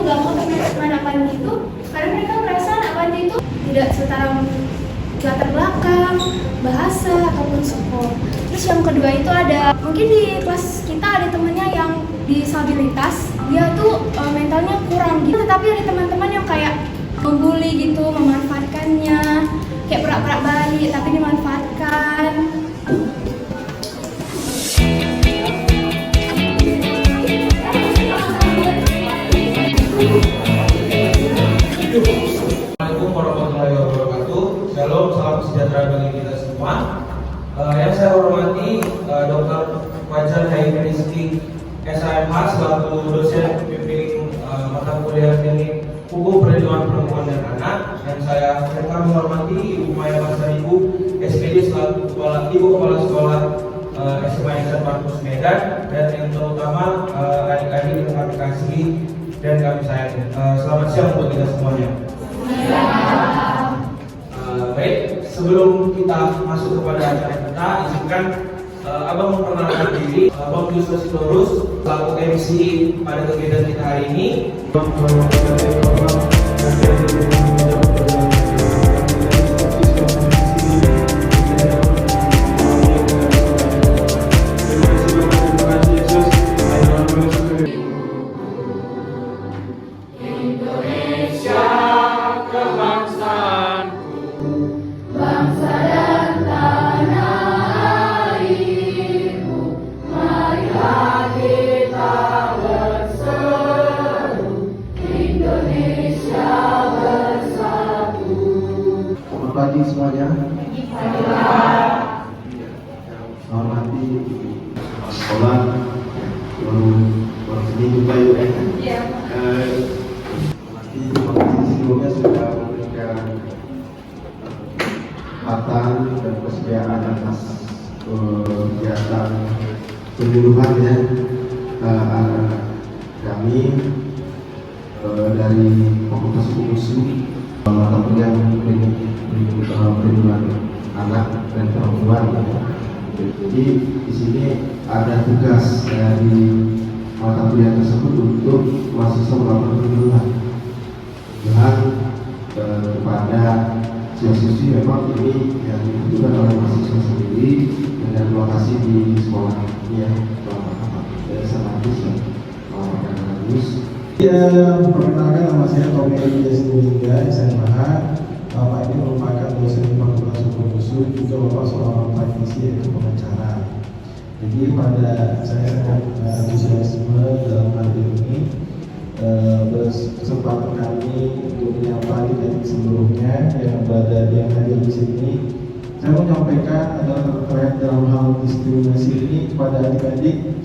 nggak mau teman anak panti itu karena mereka merasa anak panti itu tidak setara latar belakang, bahasa ataupun suku. Terus yang kedua itu ada mungkin di kelas kita ada temennya yang disabilitas, dia tuh mentalnya kurang gitu, tetapi ada teman-teman yang kayak membuli gitu, memanfaatkannya, kayak pura-pura baik tapi dimanfaatkan. Assalamualaikum warahmatullahi wabarakatuh. Shalom, salam sejahtera bagi kita semua. Yang saya hormati Dr. Fajar Haim Rizky SHMH selaku dosen pembimbing mata kuliah teknik hukum perlindungan perempuan dan anak. Dan saya menghormati Ibu Maya Basaribu SPD selaku Ibu Kepala Sekolah SMA Islam Markus Medan, dan yang terutama adik-adik yang kami kasih dan kami sayang. Selamat siang buat kita semuanya. Baik, sebelum kita masuk kepada acara kita, izinkan Abang memperkenalkan diri. Abang Justus Sitorus selaku MC pada kegiatan kita hari ini. Pagi semuanya. Selamat pagi sekolah. Baru sini juga yuk. Nanti sebelumnya sudah memberikan kesempatan dan persediaan atas kegiatan penyuluhan ya kami dari Fakultas Hukum mata kuliah perlindungan anak dan perempuan. Jadi di sini ada tugas dari mata kuliah tersebut untuk mahasiswa melakukan perlindungan kepada siswa-siswi. Memang ini yang dibutuhkan oleh mahasiswa sendiri dengan lokasi di sekolah ya, dari Sanatis ya, Ya, perkenalkan nama saya Tommy Elias SMH. Bapak ini merupakan dosen di Fakultas Hukum USU, juga Bapak seorang praktisi yaitu pengacara. Jadi pada saya sangat antusiasme dalam hal ini berkesempatan kami untuk menyapa adik-adik sebelumnya yang berada yang hadir di sini. Saya menyampaikan adalah terkait dalam hal diskriminasi ini kepada adik-adik.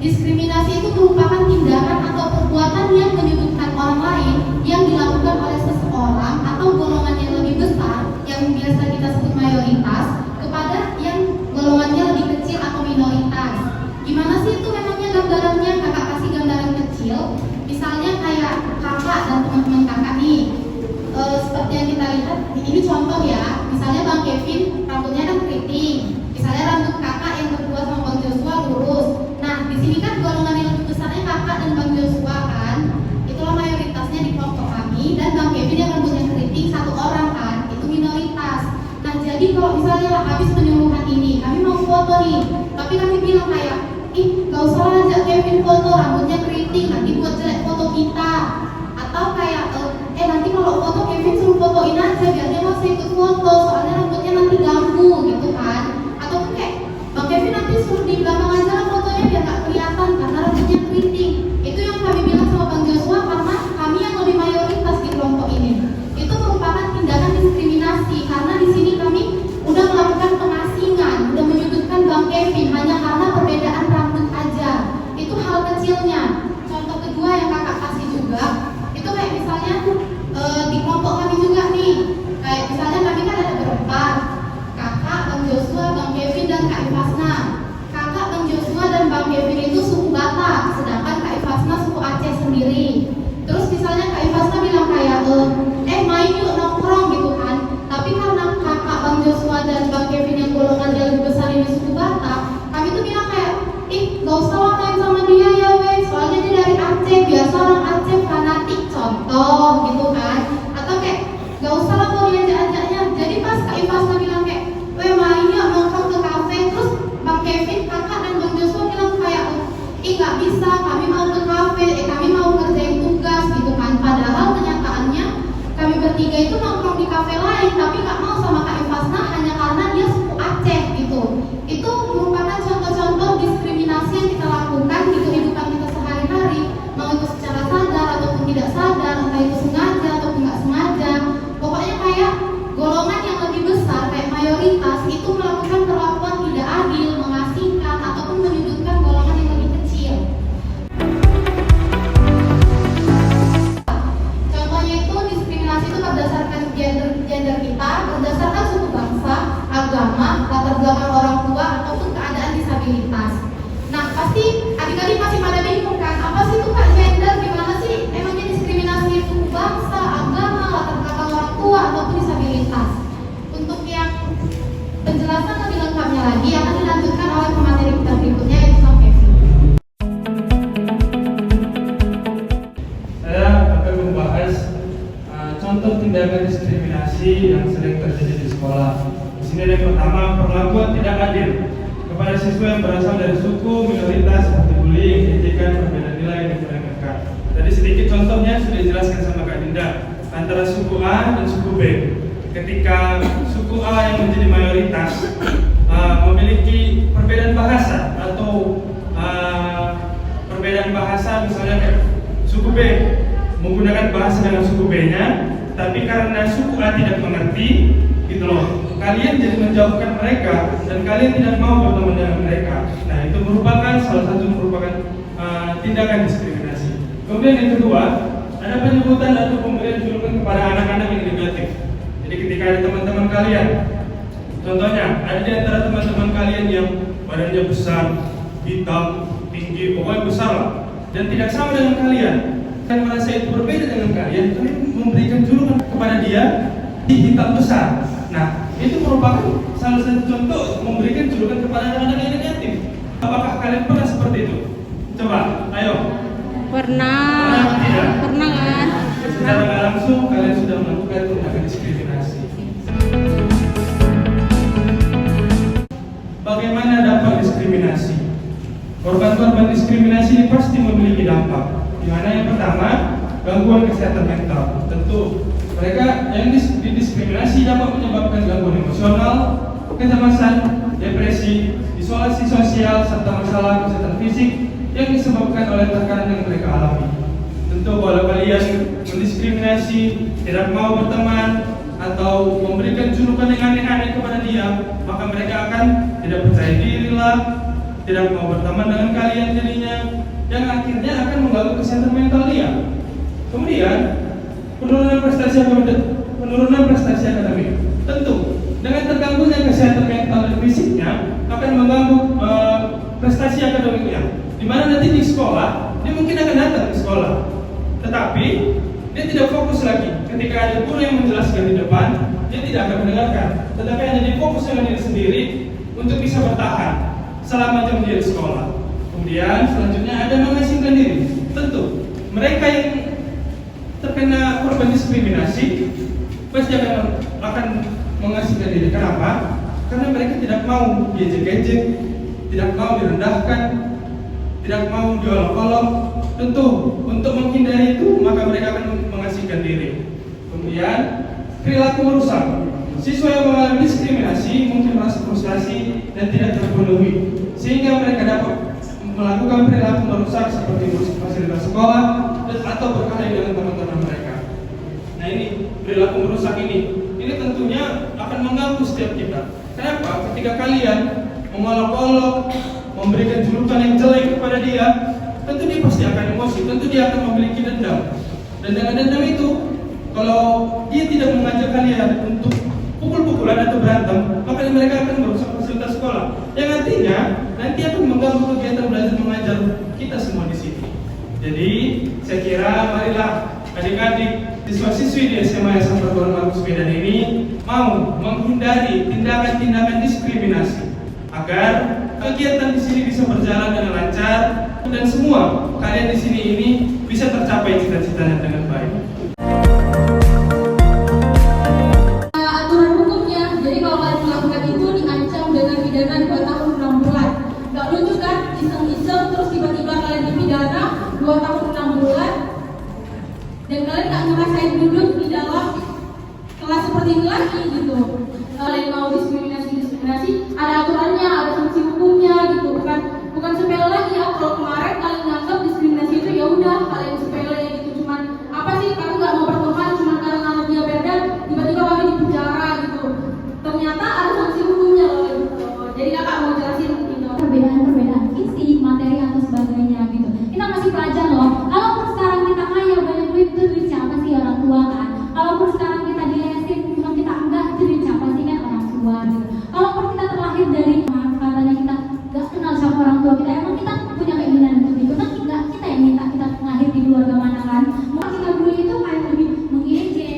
Diskriminasi itu merupakan tindakan atau perbuatan yang menyudutkan orang lain yang dilakukan oleh seseorang atau golongan yang lebih besar yang biasa kita sebut mayoritas kepada yang golongannya lebih kecil atau minoritas. Gimana sih itu memangnya gambarannya? Kakak kasih gambaran kecil. Misalnya kayak kakak dan teman-teman kakak nih. Seperti yang kita lihat, ini contoh ya. Misalnya Bang Kevin rambutnya kan keriting. Misalnya rambut kakak yang berdua sama Bang Joshua lurus. Nah, di sini kan golongan yang lebih besarnya kakak dan Bang Joshua kan. Itulah mayoritasnya di kelompok kami, dan Bang Kevin yang rambutnya keriting satu orang kan, itu minoritas. Nah, jadi kalau misalnya habis penyuluhan ini, kami mau foto nih, tapi kami bilang kayak, gak usah ajak Kevin foto, rambutnya keriting, nanti buat jelek foto kita. Atau kayak, nanti kalau foto Kevin suruh fotoin aja, biar dia mau ikut foto, soalnya rambutnya nanti ganggu gitu kan. Atau kayak, Bang Kevin nanti suruh di belakang aja lah fotonya biar gak kelihatan karena rambutnya keriting. Itu yang kami bilang sama Bang Joshua, karena kami yang lebih mayoritas di kelompok ini. Itu merupakan tindakan diskriminasi, karena di sini kami udah melakukan pengasingan, udah menyudutkan Bang Kevin hanya karena perbedaan rambut aja. Itu hal kecilnya. Contoh kedua yang kakak kasih juga, itu kayak misalnya di kelompok kami juga nih, kayak misalnya kami kan ada berempat, kakak, Bang Joshua, Bang Kevin, dan Kak Ivasna. Kakak, Bang Joshua, dan Bang Kevin itu suku Batak, sedangkan Kak Ivasna suku Aceh sendiri. Terus misalnya Kak Ivasna bilang kayak, main yuk nongkrong gitu kan. Tapi karena kakak Bang Joshua dan Bang Kevin yang mayoritas itu melakukan perlakuan tidak adil, mengasingkan, ataupun menyudutkan golongan yang lebih kecil. Contohnya itu diskriminasi itu berdasarkan gender kita, berdasarkan suku bangsa, agama, latar belakang orang tua, ataupun keadaan disabilitas. Nah, pasti adik-adik masih pada bingung kan, apa sih itu Kak gender, gimana sih emangnya diskriminasi suku bangsa, agama, latar belakang orang tua, ataupun disabilitas. Untuk yang penjelasan lebih lengkapnya lagi akan dilanjutkan oleh pemateri kita berikutnya, yaitu Kang Kevin. Saya akan membahas contoh tindakan diskriminasi yang sering terjadi di sekolah. Di sini yang pertama, perlakuan tidak adil kepada siswa yang berasal dari suku, minoritas, seperti bullying, ejekan, perbedaan nilai yang meremehkan. Tadi sedikit contohnya sudah dijelaskan sama Kak Dinda antara suku A dan suku B. Ketika suku A yang menjadi mayoritas memiliki perbedaan bahasa atau perbedaan bahasa, misalnya kayak suku B menggunakan bahasa dengan suku B-nya, tapi karena suku A tidak mengerti, gitu loh, kalian jadi menjauhkan mereka dan kalian tidak mau berteman dengan mereka. Nah, itu merupakan salah satu tindakan diskriminasi. Kemudian yang kedua, ada penyebutan atau pemberian julukan kepada anak-anak yang negatif. Jadi ketika ada teman-teman kalian, contohnya ada di antara teman-teman kalian yang badannya besar, hitam, tinggi, pokoknya besar lah, dan tidak sama dengan kalian, dan merasa itu berbeda dengan kalian memberikan julukan kepada dia di hitam besar. Nah, itu merupakan salah satu contoh memberikan julukan kepada anak-anak yang negatif. Apakah kalian pernah seperti itu? Coba, ayo. Pernah. Tidak? Pernah kan? Secara nggak langsung kalian sudah melakukan tindakan diskriminasi. Bagaimana dampak diskriminasi? Korban-korban diskriminasi ini pasti memiliki dampak. Di mana yang pertama, gangguan kesehatan mental. Tentu mereka yang didiskriminasi dapat menyebabkan gangguan emosional, kecemasan, depresi, isolasi sosial, serta masalah kesehatan fisik yang disebabkan oleh tekanan yang mereka alami. Tentu kalau kalian mendiskriminasi, tidak mau berteman, atau memberikan julukan yang aneh-aneh kepada dia, maka mereka akan tidak percaya diri lah, tidak mau berteman dengan kalian jadinya, yang akhirnya akan mengganggu kesehatan mental dia. Kemudian penurunan prestasi akademik. Tentu dengan terganggunya kesehatan mental dan fisiknya akan mengganggu prestasi akademiknya. Di mana nanti di sekolah dia mungkin akan datang ke sekolah, tetapi dia tidak fokus lagi. Ketika ada guru yang menjelaskan di depan, dia tidak akan mendengarkan, tetapi hanya difokus dengan diri sendiri untuk bisa bertahan selama jam dia di sekolah. Kemudian selanjutnya ada mengasingkan diri. Tentu mereka yang terkena korban diskriminasi pasti akan mengasingkan diri. Kenapa? Karena mereka tidak mau diejek-ejek, tidak mau direndahkan, tidak mau diolok-olok. Tentu untuk menghindari itu maka mereka akan mengasingkan diri. Kemudian perilaku merusak. Siswa yang mengalami diskriminasi mungkin merasa frustasi dan tidak terpenuhi, sehingga mereka dapat melakukan perilaku merusak seperti merusak fasilitas sekolah atau berkelahi dengan teman-teman mereka. Nah, ini perilaku merusak ini tentunya akan mengganggu setiap kita. Kenapa? Ketika kalian mengolok-olok, memberikan julukan yang jelek kepada dia, tentu dia pasti akan emosi, tentu dia akan memiliki dendam. Dan dengan dendam itu, kalau dia tidak mengajak kalian untuk pukul-pukulan atau berantem, maka mereka akan merusak fasilitas sekolah. Yang artinya nanti akan mengganggu kegiatan belajar mengajar kita semua di sini. Jadi saya kira marilah adik-adik siswa-siswi di SMA Yayasan Perguruan Markus Medan ini mau menghindari tindakan-tindakan diskriminasi agar kegiatan di sini bisa berjalan dengan lancar dan semua kalian di sini ini bisa tercapai cita-citanya dengan baik. Aturan hukumnya, jadi kalau kalian melakukan itu diancam dengan pidana 2 tahun 6 bulan. Gak lucu kan? Iseng-iseng terus tiba-tiba kalian dipidana 2 tahun 6 bulan dan kalian gak ngerasain duduk di dalam kelas seperti ini lagi gitu. Kalian mau diskriminasi, ada aturannya, ada sanksi hukumnya gitu. Bukan sepele lagi ya. Kalau kemarin kalian nganggap diskriminasi itu ya udah kalian sepele gitu, cuman apa sih, kamu nggak mau berteman cuma karena nama dia beda, tiba-tiba kami di penjara gitu. Ternyata ada Jadi kakak mau jelasin perbedaan fisik, materi atau sebagainya gitu. Kita masih pelajar loh. Kalaupun sekarang kita kaya banyak duit, itu duit siapa sih? Orang tua kan. Kalaupun sekarang kita dilesin, cuma kita enggak, itu duit siapa sih? Kan orang tua gitu. Kalaupun kita terlahir dari katanya kita gak kenal sama orang tua kita, emang kita punya keinginan untuk itu kan? Enggak, kita yang minta kita lahir di keluarga mana kan? Maka kita dulu itu kayak lebih mengejek,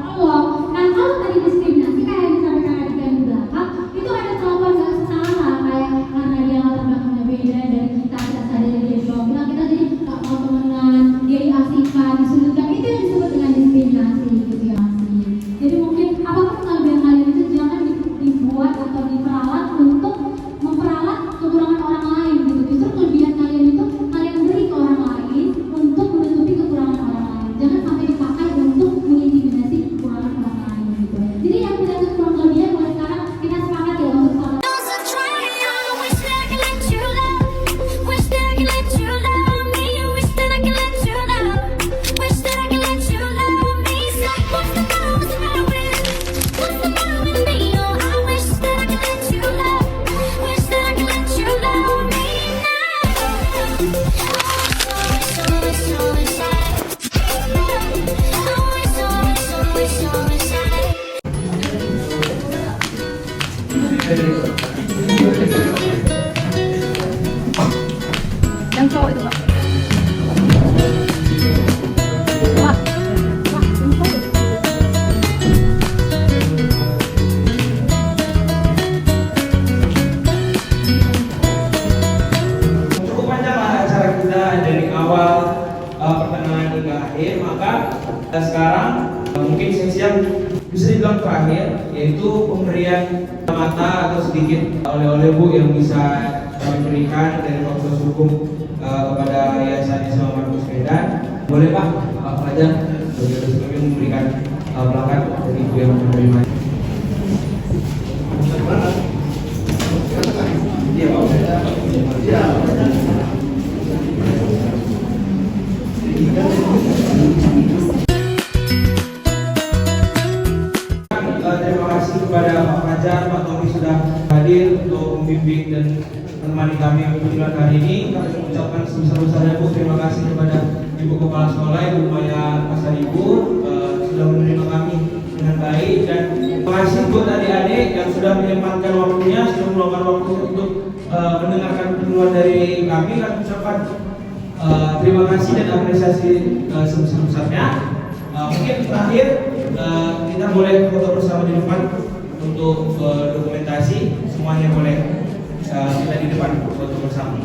Allah. Nah kalau tadi diskriminasi kayak yang disampaikan adik yang di belakang, itu ada kelakuan gak salah kayak karena dia latar belakangnya beda dari kita sadar dia juga bilang kita jadi gak mau temenan, dia diasihkan, disudutkan, itu yang disebut dengan diskriminasi gitu ya masih. Jadi mungkin apapun kelebihan kalian itu jangan dibuat atau diperalat untuk memperalat kekurangan orang lain gitu. Justru kelebihan kalian itu kalian beri ke orang lain untuk menutupi kekurangan orang lain. Jangan sampai dipakai untuk mengintimidasi kekurangan orang lain gitu. Jadi yang tidak kurang kelebihan mulai sekarang kita sepakat ya untuk sama. Yang cowok itu Pak. Cukup panjang lah acara kita dari awal pertengahan hingga akhir, maka sekarang mungkin sesi yang bisa dibilang terakhir, yaitu pemberian mata atau sedikit oleh-oleh Bu yang bisa kami berikan dari Fakultas Hukum kepada Yayasan Islam Markus Medan. Boleh Pak, Pak Fajar, kami memberikan plakat dari Ibu yang menerima. Iya Pak. Iya. Terima kasih kepada Pak Fajar, Pak Tommy sudah hadir untuk membimbing dan menemani kami kunjungan hari ini. Kami mengucapkan sebesar-besarnya Bu, terima kasih kepada Ibu Kepala Sekolah, Ibu Maya Pasaribu sudah menerima kami dengan baik, dan terima kasih buat adik-adik yang sudah menyempatkan waktunya, sudah meluangkan waktu untuk mendengarkan penuturan dari kami. Kami ucapkan terima kasih dan apresiasi sebesar-besarnya. Mungkin terakhir kita boleh foto bersama di depan untuk dokumentasi, semuanya boleh kita di depan foto bersama.